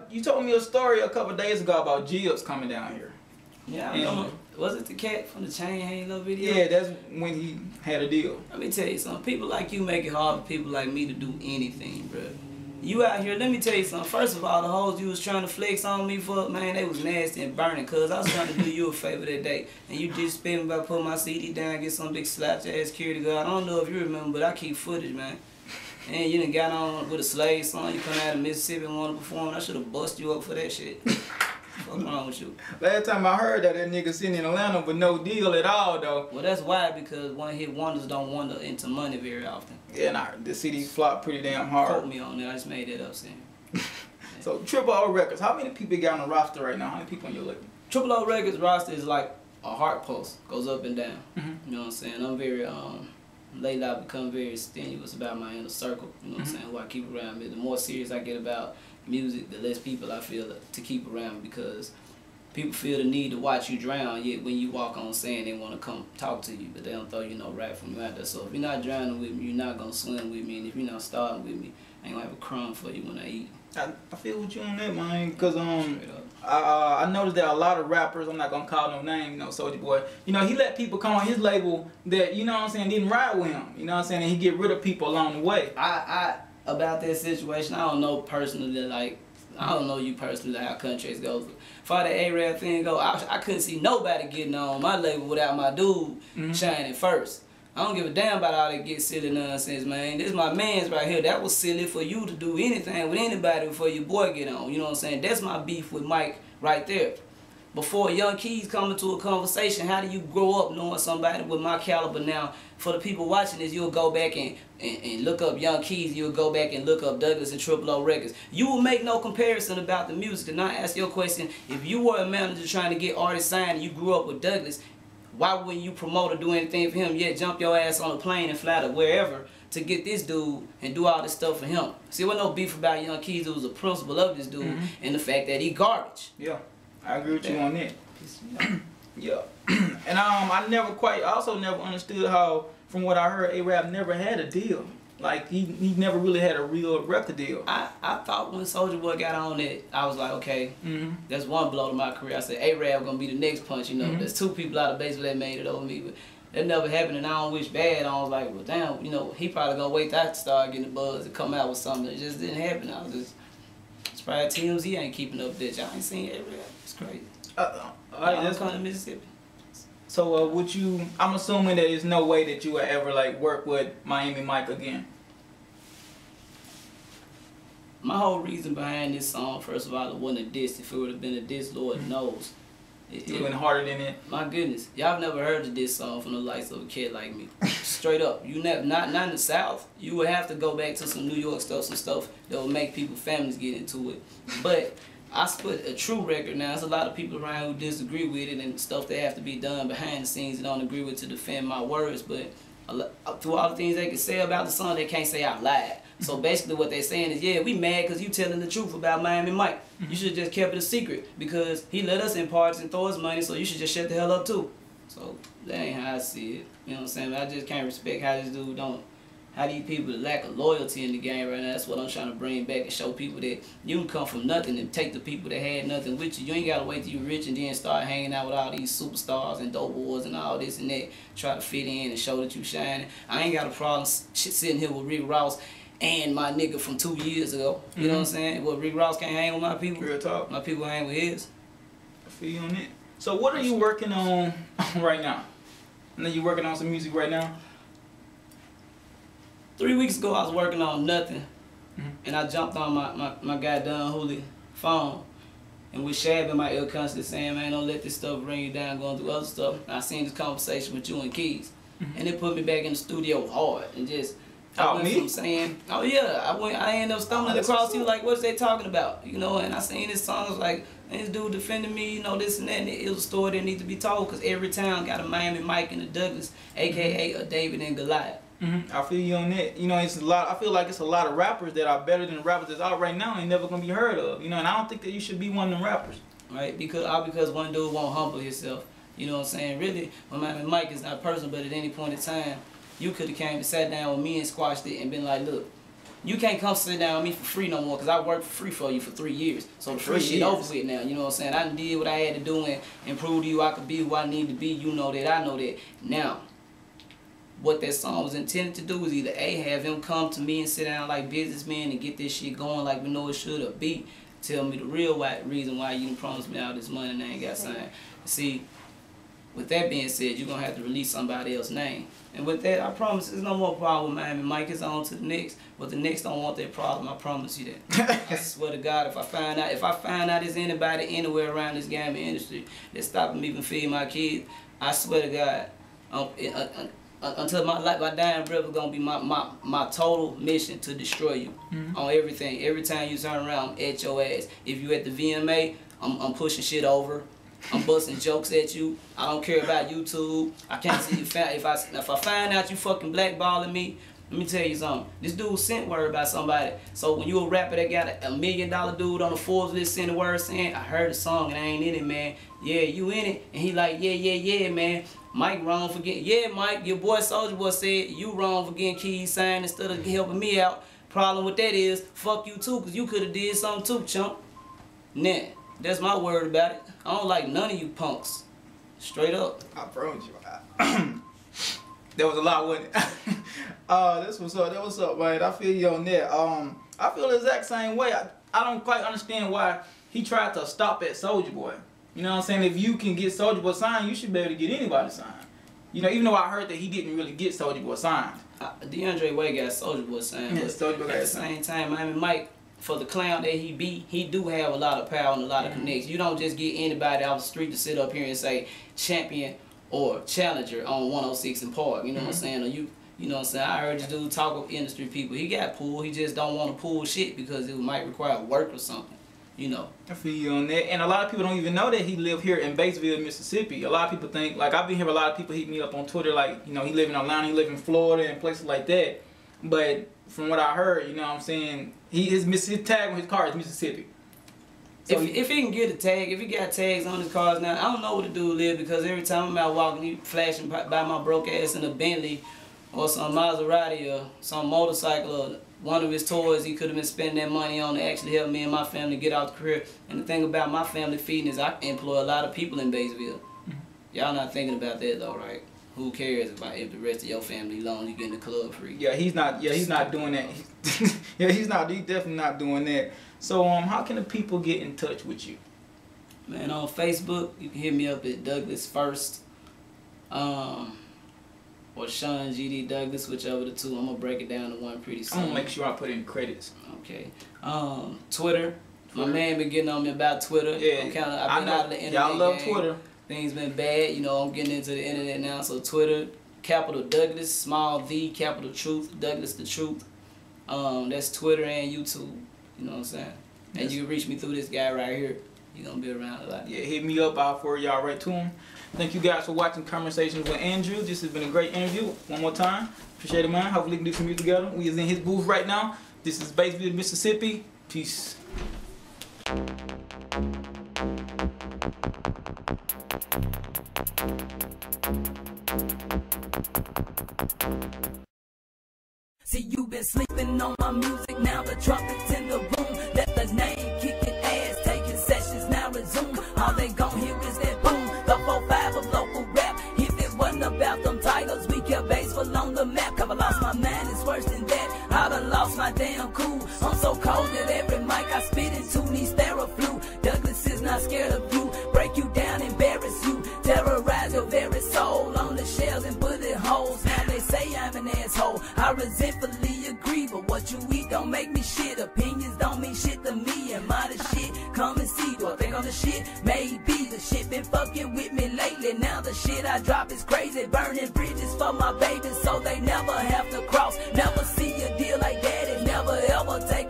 You told me a story a couple days ago about Jibbs coming down here. Yeah, I know. Was it the cat from the chain hanging up video? Yeah, that's when he had a deal. Let me tell you something. People like you make it hard for people like me to do anything, bro. You out here, let me tell you something. First of all, the hoes you was trying to flex on me for, man, they was nasty and burning, cuz I was trying to do you a favor that day. And you just spent me by putting my CD down, get some big slapped your ass security guard. I don't know if you remember, but I keep footage, man. And you done got on with a slave song, you come out of Mississippi and want to perform. I should have bust you up for that shit. What's wrong with you? Last time I heard that nigga sitting in Atlanta with no deal at all, though. Well, that's why, because one-hit wonders don't wander into money very often. Yeah, nah, the CD flopped pretty damn hard. Quote me on that, I just made that up, saying. So, Triple O Records, how many people got on the roster right now? How many people on your label? Triple O Records roster is like a heart pulse, goes up and down. You know what I'm saying? I'm very, lately I've become very strenuous about my inner circle, you know what I'm saying, who I keep around me. The more serious I get about music, the less people I feel to keep around me, because people feel the need to watch you drown, yet when you walk on saying they want to come talk to you, but they don't throw you no rap from you out there. So if you're not drowning with me, you're not going to swim with me, and if you're not starting with me, I ain't going to have a crumb for you when I eat. I feel with you on that, man, because I noticed that a lot of rappers, I'm not going to call no name, you know, Souljaboy, you know, he let people come on his label that, you know what I'm saying, didn't ride with him, you know what I'm saying, and he get rid of people along the way. About that situation, I don't know personally, like, I don't know you personally how countries go. For the A-Rap thing go, I couldn't see nobody getting on my label without my dude shining first. I don't give a damn about all that get silly nonsense, man. This is my man's right here. That was silly for you to do anything with anybody before your boy get on. You know what I'm saying? That's my beef with Mike right there. Before young kids come into a conversation, how do you grow up knowing somebody with my caliber now? For the people watching this, you'll go back and look up Young Keys, you'll go back and look up Douglas and Triple O Records. You will make no comparison about the music. And I ask your question, if you were a manager trying to get artists signed and you grew up with Douglas, why wouldn't you promote or do anything for him, yet jump your ass on a plane and fly to wherever to get this dude and do all this stuff for him? See, there was no beef about Young Keys. It was a principle of this dude and the fact that he garbage. Yeah, I agree with you on that. Yeah. And I also never understood how, from what I heard, A-Rap never had a deal. Like, he never really had a real record deal. I thought when Souljaboy got on it, I was like, okay, that's one blow to my career. I said, A-Rap gonna be the next punch, you know. There's two people out of baseball that made it over me, but that never happened, and I don't wish bad. I was like, well, damn, you know, he probably gonna wait till I start getting the buzz to come out with something. It just didn't happen. I was just, it's probably TMZ ain't keeping up with that. Y'all ain't seen A-Rap. It's crazy. That's coming to Mississippi. So I'm assuming that there's no way that you would ever like work with Miami Mike again. My whole reason behind this song, first of all, it wasn't a diss. If it would have been a diss, Lord knows. It went harder than it. My goodness, y'all never heard of this song from the likes of a kid like me. Straight up, you never, not in the South. You would have to go back to some New York stuff, some stuff that would make people, families get into it. But I split a true record now. There's a lot of people around who disagree with it and stuff that have to be done behind the scenes and don't agree with to defend my words. But through all the things they can say about the song, they can't say I lied. So basically what they're saying is, yeah, we mad because you telling the truth about Miami Mike. You should have just kept it a secret because he let us in parties and throw us money, so you should just shut the hell up too. So that ain't how I see it. You know what I'm saying? I just can't respect how this dude how these people lack of loyalty in the game right now. That's what I'm trying to bring back and show people that you can come from nothing and take the people that had nothing with you. You ain't got to wait till you're rich and then start hanging out with all these superstars and dope boys and all this and that. Try to fit in and show that you shining. I ain't got a problem sitting here with Rick Ross and my nigga from 2 years ago. You know what I'm saying? Well, Rick Ross can't hang with my people. Real talk. My people hang with his. I feel you on it. So what are you working on right now? I know you're working on some music right now. 3 weeks ago, I was working on nothing, and I jumped on my guy Don Hooley phone, and with Shab in my ear constantly saying, man, don't let this stuff bring you down, going through other stuff. And I seen this conversation with you and Keys, and it put me back in the studio hard, and just, I went from saying, oh yeah, I ended up stumbling across you like, what's they talking about? You know, and I seen this song, I was like, man, this dude defending me, you know, this and that, and it was a story that needs to be told, because every town got a Miami Mike and a Douglas, a.k.a. a David and Goliath. I feel you on that. You know, it's a lot. I feel like it's a lot of rappers that are better than the rappers that's out right now and never gonna be heard of. You know, and I don't think that you should be one of them rappers. Right? Because one dude won't humble himself. You know what I'm saying? Really, when Miami Mike is not personal, but at any point in time, you could have came and sat down with me and squashed it and been like, look, You can't come sit down with me for free no more, because I worked for free for you for 3 years. So the free shit over with now, you know what I'm saying? I done did what I had to do and prove to you I could be who I need to be. You know that, I know that. Now, what that song was intended to do is either A, have him come to me and sit down like businessmen and get this shit going like we know it should, or B, tell me the real reason why you done promised me all this money and I ain't got signed. See, with that being said, you're going to have to release somebody else's name. And with that, I promise there's no more problem with Miami. Mike is on to the next, but the next don't want that problem. I promise you that. I swear to God, if I find out there's anybody anywhere around this gaming industry that's stopping me from feeding my kids, I swear to God, until my dying breath is gonna be my total mission to destroy you on everything. Every time you turn around, I'm at your ass. If you at the VMA, I'm pushing shit over. I'm busting jokes at you. I don't care about YouTube. I can't see you. If I find out you fucking blackballing me, let me tell you something. This dude sent word about somebody. So when you a rapper that got a $1 million dude on the Forbes list sending word saying, I heard the song and I ain't in it, man. Yeah, you in it. And he like, yeah, man. Mike wrong for getting, yeah, Mike, your boy Souljaboy said you wrong for getting keys signed instead of helping me out. Problem with that is, fuck you too, because you could have did something too, chump. Nah, that's my word about it. I don't like none of you punks. Straight up. I promise you. There was a lot, wasn't it? That's what's up. That what's up, man. I feel you on that. I feel the exact same way. I don't quite understand why he tried to stop at Souljaboy. You know what I'm saying? If you can get Souljaboy signed, you should be able to get anybody signed. You know, even though I heard that he didn't really get Souljaboy signed. DeAndre Way got Souljaboy signed. Yeah, Souljaboy at the same time, Miami Mike, for the clown that he be, he do have a lot of power and a lot of connections. You don't just get anybody off the street to sit up here and say champion or challenger on 106 in Park. You know what I'm saying? Or you know what I'm saying? I heard this dude talk with industry people. He got pulled. He just don't want to pull shit because it might require work or something. You know. I feel you on that. And a lot of people don't even know that he lived here in Batesville, Mississippi. A lot of people think, like I've been hearing a lot of people hit me up on Twitter, like, you know, he live in Atlanta, he live in Florida and places like that. But from what I heard, you know what I'm saying, his tag on his car is Mississippi. So if he can get a tag, if he got tags on his cars now, I don't know where the dude live, because every time I'm out walking, he flashing by my broke ass in a Bentley or some Maserati or some motorcycle or one of his toys he could have been spending that money on to actually help me and my family get out the career. And the thing about my family feeding is I employ a lot of people in Batesville. Y'all not thinking about that though, right? Who cares about if the rest of your family long you get in the club free? Yeah, he's not doing that. Yeah, he's definitely not doing that. So how can the people get in touch with you? Man, on Facebook, you can hit me up at Douglas First. Or Shaun GD Douglas, whichever the two. I'm gonna break it down to one pretty soon. I'm gonna make sure I put in credits. Okay. Twitter. My man been getting on me about Twitter. Yeah. I've been out of the internet. Y'all love game. Twitter. Things been bad. You know, I'm getting into the internet now. So Twitter, capital Douglas, small V, capital Truth, Douglas the Truth. That's Twitter and YouTube. You know what I'm saying? And you can reach me through this guy right here. You're gonna be around a lot. Yeah, hit me up. I'll forward y'all right to him. Thank you guys for watching Conversations with Andrew. This has been a great interview. One more time. Appreciate it, man. Hopefully we can do some music together. We is in his booth right now. This is Batesville, Mississippi. Peace. See, you been sleeping on my music, now the trumpet's in the room. Let the name kicking ass, taking sessions now resume. All they gon' hear is that boom, the 4-5 of local rap. If it wasn't about them titles, we kept baseball on the map. Cause I lost my mind, it's worse than that. I done lost my damn cool. I'm so cold that every mic I spit into needs Theraflu. Douglas is not scared of you, break you down, embarrass you, terrorize your very soul on the shells and bullet holes. Now they say I'm an asshole, I resentfully agree, but what you eat don't make me shit. Opinions don't mean shit to me, and my the shit, come and see. Do I think I'm the shit? Maybe. The shit been fucking with me lately. Now the shit I drop is crazy, burning bridges for my babies so they never have to cross. Never see a deal like that, it never ever take